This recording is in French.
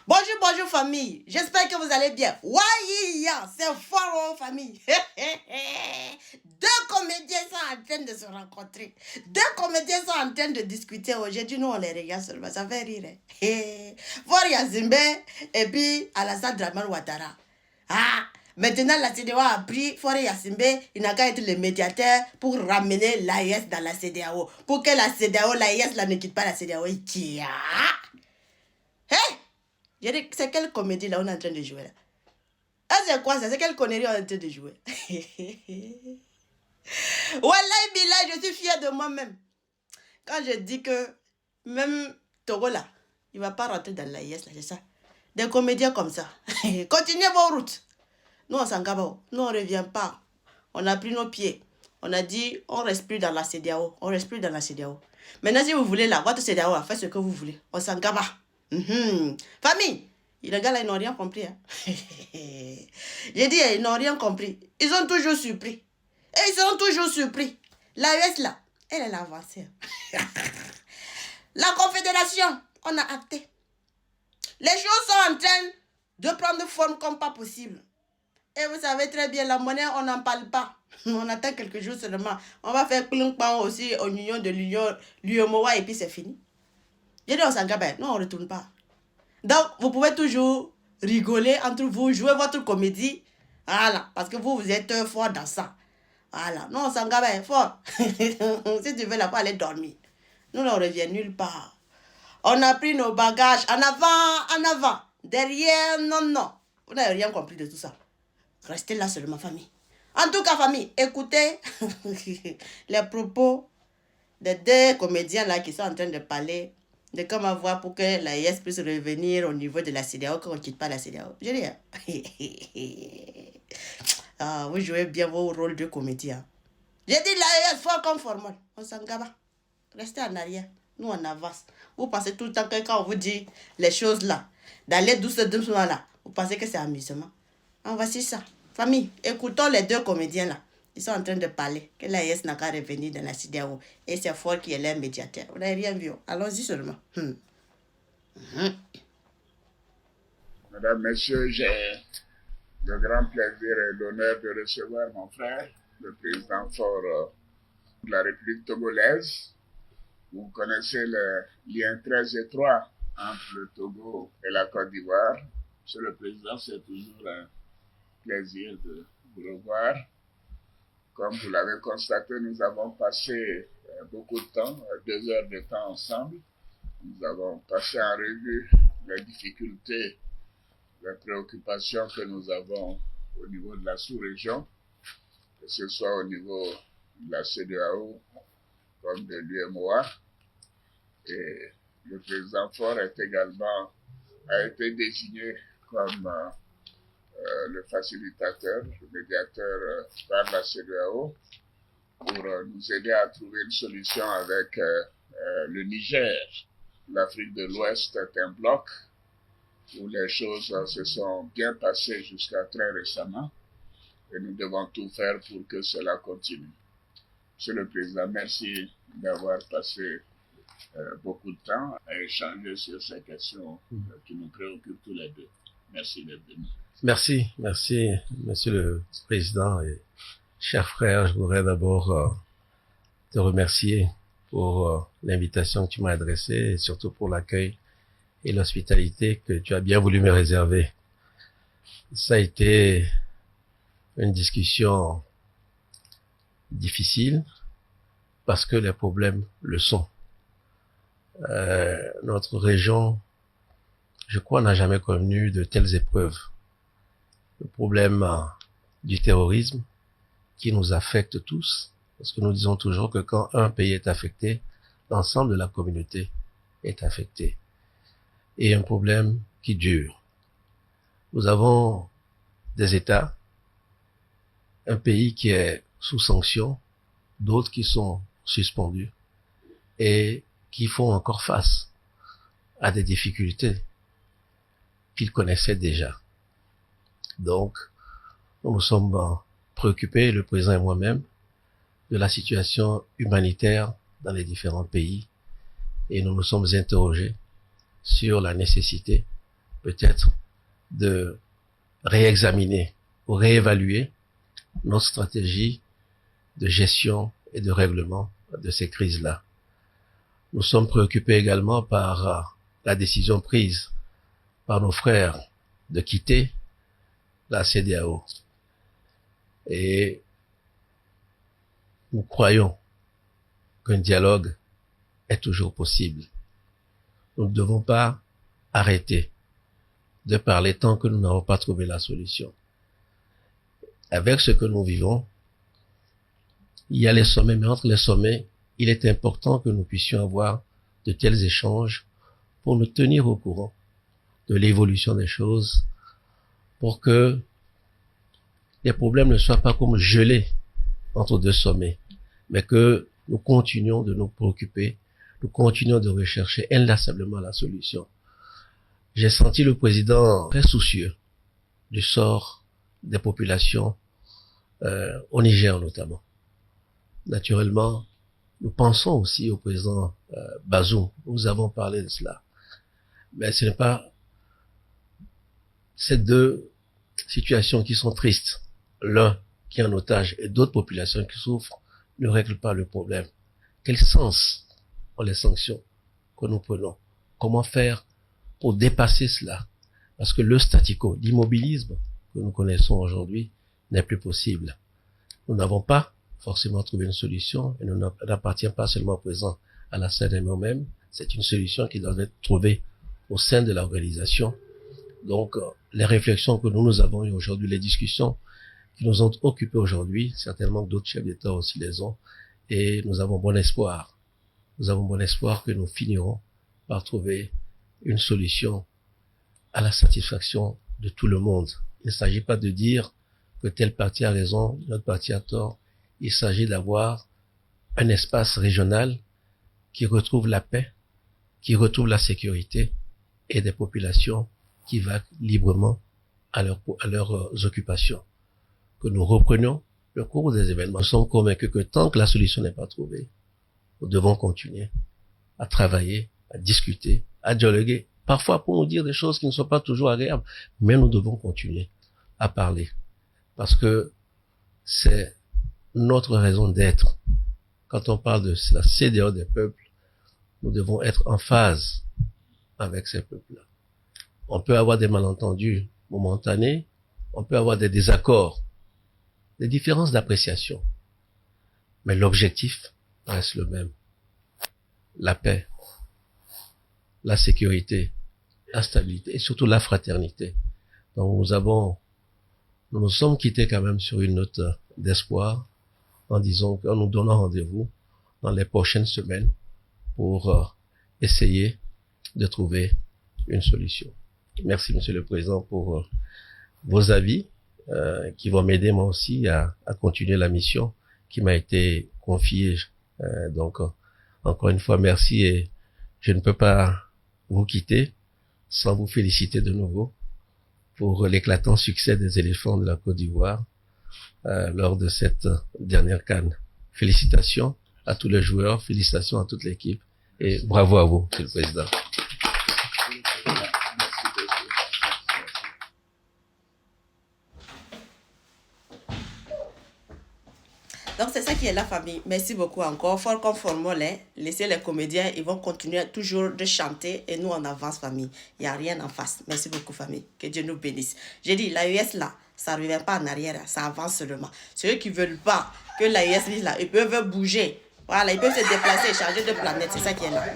Bonjour, bonjour famille. J'espère que vous allez bien. Waouh, c'est fort famille. Deux comédiens sont en train de se rencontrer. Deux comédiens sont en train de discuter. Aujourd'hui, nous on les regarde seulement. Ça fait rire. Voir Yazimbe et puis Alassane Draman Ouattara. Ah, maintenant la CEDEAO a pris Faure Yassimbe, il n'a qu'à être le médiateur pour ramener l'AES dans la CEDEAO. Pour que la CEDEAO, l'AES là, ne quitte pas la CEDEAO. C'est quelle comédie là on est en train de jouer là? Ah, c'est quoi ça? C'est quelle connerie on est en train de jouer? Wallahi Billah, je suis fière de moi-même. Quand je dis que même Togo là, il va pas rentrer dans l'AIS là, c'est ça. Des comédiens comme ça. Continuez vos routes. Nous on s'en gaba. Nous on revient pas. On a pris nos pieds. On a dit on reste plus dans la CEDEAO. On reste plus dans la CEDEAO. Maintenant si vous voulez là, votre CEDEAO, faites ce que vous voulez. On s'en gaba. Famille, les gars là ils n'ont rien compris. Hein. J'ai dit ils n'ont rien compris. Ils ont toujours surpris. Et ils seront toujours surpris. L'AES là, elle est avancée. La confédération, on a acté. Les choses sont en train de prendre forme comme pas possible. Et vous savez très bien, la monnaie, on n'en parle pas. On attend quelques jours seulement. On va faire clunk-pan aussi aux unions de l'UEMOA et puis c'est fini. J'ai dit, on s'en gabe. Non, on ne retourne pas. Donc, vous pouvez toujours rigoler entre vous, jouer votre comédie. Voilà, parce que vous êtes fort dans ça. Voilà, non, on s'en gabe fort. Si tu veux là-bas aller dormir. Nous, on ne revient nulle part. On a pris nos bagages en avant, derrière, non. Vous n'avez rien compris de tout ça. Restez là seulement, famille. En tout cas, famille, écoutez les propos des deux comédiens là qui sont en train de parler de comment voir pour que la IS puisse revenir au niveau de la CEDEAO, qu'on ne quitte pas la CEDEAO. Je dis, vous jouez bien vos rôles de comédien. J'ai dit la IS fort comme formol. On s'en gaba. Restez en arrière. Nous, on avance. Vous pensez tout le temps que quand on vous dit les choses là, d'aller doucement là, vous pensez que c'est amusement. En voici ça. Famille, écoutons les deux comédiens là. Ils sont en train de parler que l'AES n'a qu'à revenir dans la CEDEAO. Et c'est fort qui est leur médiateur. Vous n'avez rien vu. Allons-y seulement. Mesdames, Messieurs, j'ai le grand plaisir et l'honneur de recevoir mon frère, le président fort de la République togolaise. Vous connaissez le lien très étroit entre le Togo et la Côte d'Ivoire. Monsieur le Président, c'est toujours un plaisir de vous revoir. Comme vous l'avez constaté, nous avons passé beaucoup de temps, 2 heures de temps ensemble. Nous avons passé en revue les difficultés, les préoccupations que nous avons au niveau de la sous-région, que ce soit au niveau de la CEDEAO comme de l'UEMOA. Et le président Faure a été désigné comme le facilitateur, le médiateur par la CEDEAO pour nous aider à trouver une solution avec le Niger. L'Afrique de l'Ouest est un bloc où les choses se sont bien passées jusqu'à très récemment et nous devons tout faire pour que cela continue. Monsieur le Président, merci d'avoir passé beaucoup de temps à échanger sur ces questions qui nous préoccupent tous les deux. Merci d'être venu. Merci, Monsieur le Président et chers frères. Je voudrais d'abord te remercier pour l'invitation que tu m'as adressée et surtout pour l'accueil et l'hospitalité que tu as bien voulu me réserver. Ça a été une discussion difficile parce que les problèmes le sont. Notre région, je crois, n'a jamais connu de telles épreuves. Le problème du terrorisme qui nous affecte tous, parce que nous disons toujours que quand un pays est affecté, l'ensemble de la communauté est affecté. Et un problème qui dure. Nous avons des États, un pays qui est sous sanction, d'autres qui sont suspendus et qui font encore face à des difficultés qu'ils connaissaient déjà. Donc, nous nous sommes préoccupés, le président et moi-même, de la situation humanitaire dans les différents pays et nous nous sommes interrogés sur la nécessité peut-être de réexaminer ou réévaluer notre stratégie de gestion et de règlement de ces crises-là. Nous sommes préoccupés également par la décision prise par nos frères de quitter la CEDEAO. Et nous croyons qu'un dialogue est toujours possible. Nous ne devons pas arrêter de parler tant que nous n'avons pas trouvé la solution. Avec ce que nous vivons, il y a les sommets, mais entre les sommets, il est important que nous puissions avoir de tels échanges pour nous tenir au courant de l'évolution des choses, pour que les problèmes ne soient pas comme gelés entre deux sommets, mais que nous continuons de nous préoccuper, nous continuons de rechercher inlassablement la solution. J'ai senti le président très soucieux du sort des populations au Niger notamment. Naturellement, nous pensons aussi au président Bazoum. Nous avons parlé de cela. Mais ce n'est pas ces deux situations qui sont tristes, l'un qui est en otage et d'autres populations qui souffrent, ne règlent pas le problème. Quel sens ont les sanctions que nous prenons? Comment faire pour dépasser cela? Parce que le statu quo, l'immobilisme que nous connaissons aujourd'hui n'est plus possible. Nous n'avons pas forcément trouvé une solution et nous n'appartient pas seulement au président Alassane et moi-même. C'est une solution qui doit être trouvée au sein de l'organisation. Donc, les réflexions que nous avons eues aujourd'hui, les discussions qui nous ont occupés aujourd'hui, certainement que d'autres chefs d'État aussi les ont, et nous avons bon espoir. Nous avons bon espoir que nous finirons par trouver une solution à la satisfaction de tout le monde. Il ne s'agit pas de dire que tel parti a raison, notre parti a tort. Il s'agit d'avoir un espace régional qui retrouve la paix, qui retrouve la sécurité et des populations qui vaquent librement à leurs occupations. Que nous reprenions le cours des événements. Nous sommes convaincus que tant que la solution n'est pas trouvée, nous devons continuer à travailler, à discuter, à dialoguer. Parfois pour nous dire des choses qui ne sont pas toujours agréables, mais nous devons continuer à parler. Parce que c'est notre raison d'être. Quand on parle de la CEDEAO des peuples, nous devons être en phase avec ces peuples-là. On peut avoir des malentendus momentanés, on peut avoir des désaccords, des différences d'appréciation, mais l'objectif reste le même. La paix, la sécurité, la stabilité et surtout la fraternité. Donc nous nous sommes quittés quand même sur une note d'espoir en nous donnant rendez-vous dans les prochaines semaines pour essayer de trouver une solution. Merci, Monsieur le Président, pour vos avis qui vont m'aider moi aussi à continuer la mission qui m'a été confiée. Donc, encore une fois, merci et je ne peux pas vous quitter sans vous féliciter de nouveau pour l'éclatant succès des éléphants de la Côte d'Ivoire lors de cette dernière CAN. Félicitations à tous les joueurs, félicitations à toute l'équipe et bravo à vous, Monsieur le Président. Donc c'est ça qui est la famille. Merci beaucoup encore. Fort comme formol, hein. Laissez les comédiens, ils vont continuer toujours de chanter et nous on avance famille. Il n'y a rien en face. Merci beaucoup famille. Que Dieu nous bénisse. J'ai dit, l'AES là, ça ne revient pas en arrière, ça avance seulement. Ceux qui ne veulent pas que l'AES là, ils peuvent bouger. Voilà, ils peuvent se déplacer, changer de planète. C'est ça qui est là.